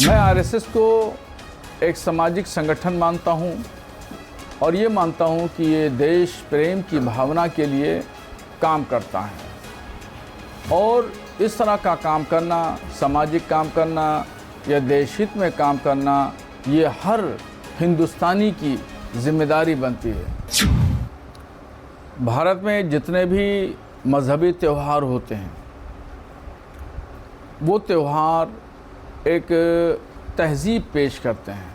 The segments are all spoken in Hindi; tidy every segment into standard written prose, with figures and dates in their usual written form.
मैं आरएसएस को एक सामाजिक संगठन मानता हूं और ये मानता हूं कि ये देश प्रेम की भावना के लिए काम करता है और इस तरह का काम करना, सामाजिक काम करना या देश हित में काम करना, ये हर हिंदुस्तानी की जिम्मेदारी बनती है। भारत में जितने भी मजहबी त्यौहार होते हैं वो त्यौहार एक तहज़ीब पेश करते हैं,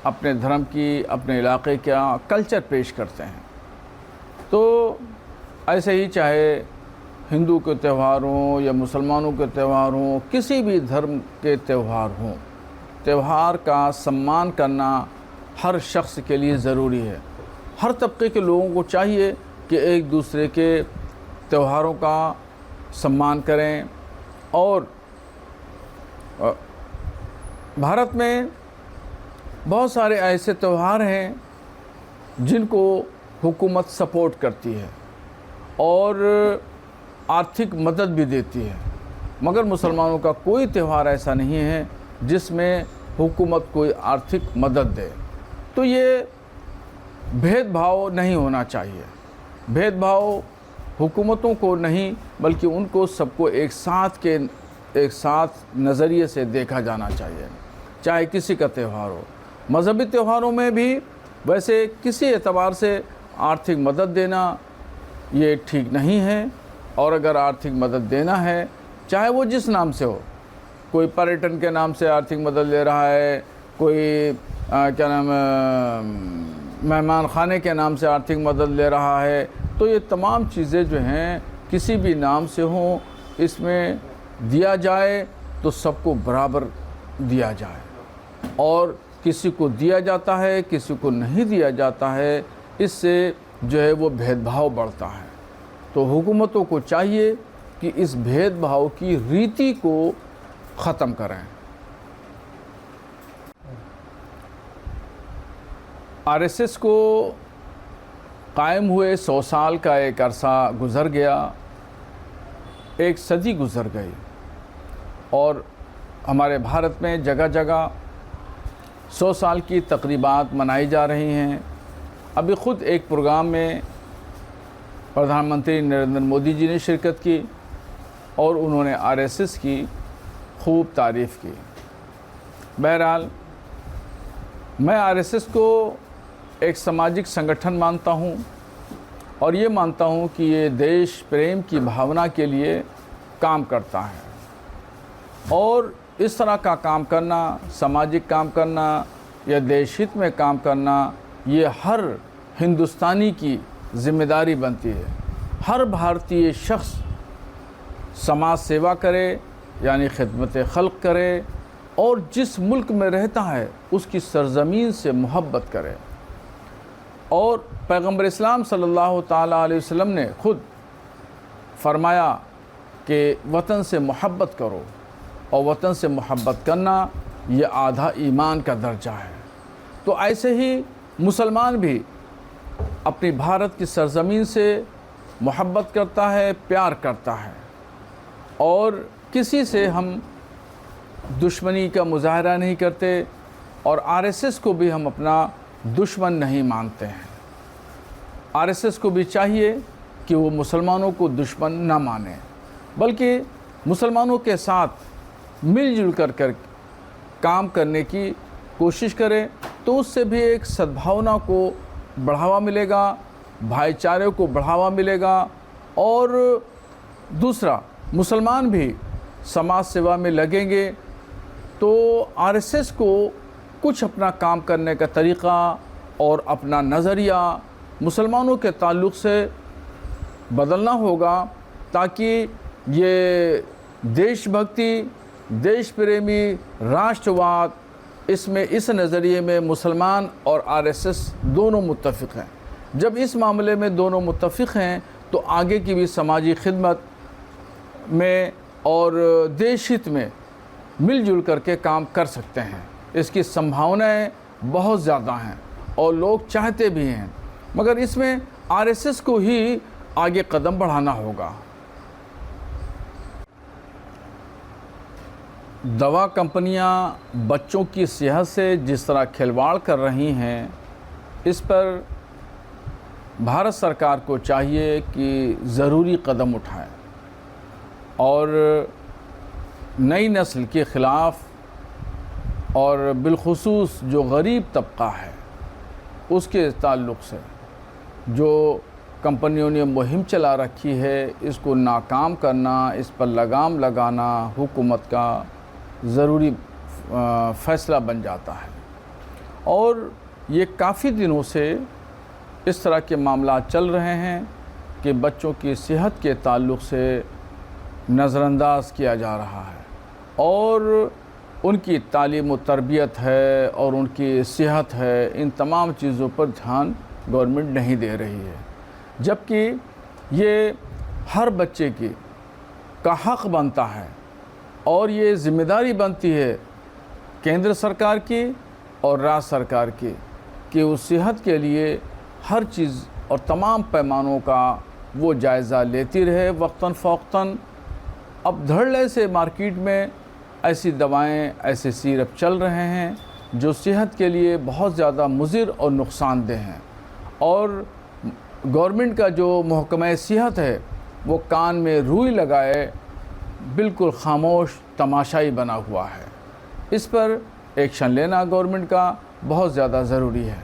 अपने धर्म की, अपने इलाके का कल्चर पेश करते हैं। तो ऐसे ही चाहे हिंदू के त्यौहार हों या मुसलमानों के त्यौहार हों, किसी भी धर्म के त्यौहार हों, त्यौहार का सम्मान करना हर शख्स के लिए ज़रूरी है। हर तबके के लोगों को चाहिए कि एक दूसरे के त्यौहारों का सम्मान करें। और भारत में बहुत सारे ऐसे त्यौहार हैं जिनको हुकूमत सपोर्ट करती है और आर्थिक मदद भी देती है, मगर मुसलमानों का कोई त्यौहार ऐसा नहीं है जिसमें हुकूमत कोई आर्थिक मदद दे। तो ये भेदभाव नहीं होना चाहिए। भेदभाव हुकूमतों को नहीं बल्कि उनको सबको एक साथ नज़रिए से देखा जाना चाहिए, चाहे किसी का त्यौहार हो। मजहबी त्योहारों में भी वैसे किसी एतबार से आर्थिक मदद देना ये ठीक नहीं है, और अगर आर्थिक मदद देना है चाहे वो जिस नाम से हो, कोई पर्यटन के नाम से आर्थिक मदद ले रहा है, कोई क्या नाम मेहमान खाने के नाम से आर्थिक मदद ले रहा है, तो ये तमाम चीज़ें जो हैं किसी भी नाम से हों, इसमें दिया जाए तो सबको बराबर दिया जाए। और किसी को दिया जाता है, किसी को नहीं दिया जाता है, इससे जो है वो भेदभाव बढ़ता है। तो हुकूमतों को चाहिए कि इस भेदभाव की रीति को ख़त्म करें। आरएसएस को कायम हुए 100 साल का एक अरसा गुज़र गया, एक सदी गुज़र गई, और हमारे भारत में जगह जगह 100 साल की तकरीबात मनाई जा रही हैं। अभी ख़ुद एक प्रोग्राम में प्रधानमंत्री नरेंद्र मोदी जी ने शिरकत की और उन्होंने आरएसएस की खूब तारीफ़ की। बहरहाल मैं आरएसएस को एक सामाजिक संगठन मानता हूँ और ये मानता हूँ कि ये देश प्रेम की भावना के लिए काम करता है और इस तरह का काम करना, सामाजिक काम करना या देश हित में काम करना, ये हर हिंदुस्तानी की ज़िम्मेदारी बनती है। हर भारतीय शख्स समाज सेवा करे, यानी खिदमत खल्क़ करे, और जिस मुल्क में रहता है उसकी सरज़मीन से मोहब्बत करे। और पैगम्बर इस्लाम सल्लल्लाहु ताला अलैहि वसल्लम ने ख़ुद फरमाया कि वतन से मोहब्बत करो, और वतन से मोहब्बत करना ये आधा ईमान का दर्जा है। तो ऐसे ही मुसलमान भी अपनी भारत की सरज़मीन से मोहब्बत करता है, प्यार करता है, और किसी से हम दुश्मनी का मुज़ाहरा नहीं करते, और आरएसएस को भी हम अपना दुश्मन नहीं मानते हैं। आरएसएस को भी चाहिए कि वो मुसलमानों को दुश्मन ना माने, बल्कि मुसलमानों के साथ मिलजुल कर काम करने की कोशिश करें, तो उससे भी एक सद्भावना को बढ़ावा मिलेगा, भाईचारे को बढ़ावा मिलेगा। और दूसरा, मुसलमान भी समाज सेवा में लगेंगे तो आरएसएस को कुछ अपना काम करने का तरीक़ा और अपना नज़रिया मुसलमानों के ताल्लुक़ से बदलना होगा, ताकि ये देशभक्ति, देश प्रेमी, राष्ट्रवाद, इसमें इस नज़रिए में मुसलमान और आरएसएस दोनों मुत्तफ़िक़ हैं। जब इस मामले में दोनों मुत्तफ़िक़ हैं तो आगे की भी समाजी खिदमत में और देश हित में मिलजुल करके काम कर सकते हैं। इसकी संभावनाएं बहुत ज़्यादा हैं और लोग चाहते भी हैं, मगर इसमें आरएसएस को ही आगे कदम बढ़ाना होगा। दवा कंपनियां बच्चों की सेहत से जिस तरह खिलवाड़ कर रही हैं, इस पर भारत सरकार को चाहिए कि ज़रूरी कदम उठाएं और नई नस्ल के ख़िलाफ़ और बिलखुसूस जो गरीब तबका है उसके ताल्लुक़ से जो कंपनियों ने मुहिम चला रखी है, इसको नाकाम करना, इस पर लगाम लगाना हुकूमत का ज़रूरी फ़ैसला बन जाता है। और ये काफ़ी दिनों से इस तरह के मामला चल रहे हैं कि बच्चों की सेहत के ताल्लुक़ से नज़रअंदाज किया जा रहा है और उनकी तालीम व तरबियत है और उनकी सेहत है, इन तमाम चीज़ों पर ध्यान गवर्नमेंट नहीं दे रही है, जबकि ये हर बच्चे का हक़ बनता है और ये ज़िम्मेदारी बनती है केंद्र सरकार की और राज्य सरकार की कि उस सेहत के लिए हर चीज़ और तमाम पैमानों का वो जायज़ा लेती रहे वक्तन फ़ौक्तन। अब धड़ल्ले से मार्केट में ऐसी दवाएं, ऐसे सिरप चल रहे हैं जो सेहत के लिए बहुत ज़्यादा मुज़िर और नुकसानदेह हैं और गवर्नमेंट का जो महकमा सेहत है वो कान में रुई लगाए बिल्कुल खामोश तमाशाई बना हुआ है। इस पर एक्शन लेना गवर्नमेंट का बहुत ज़्यादा ज़रूरी है।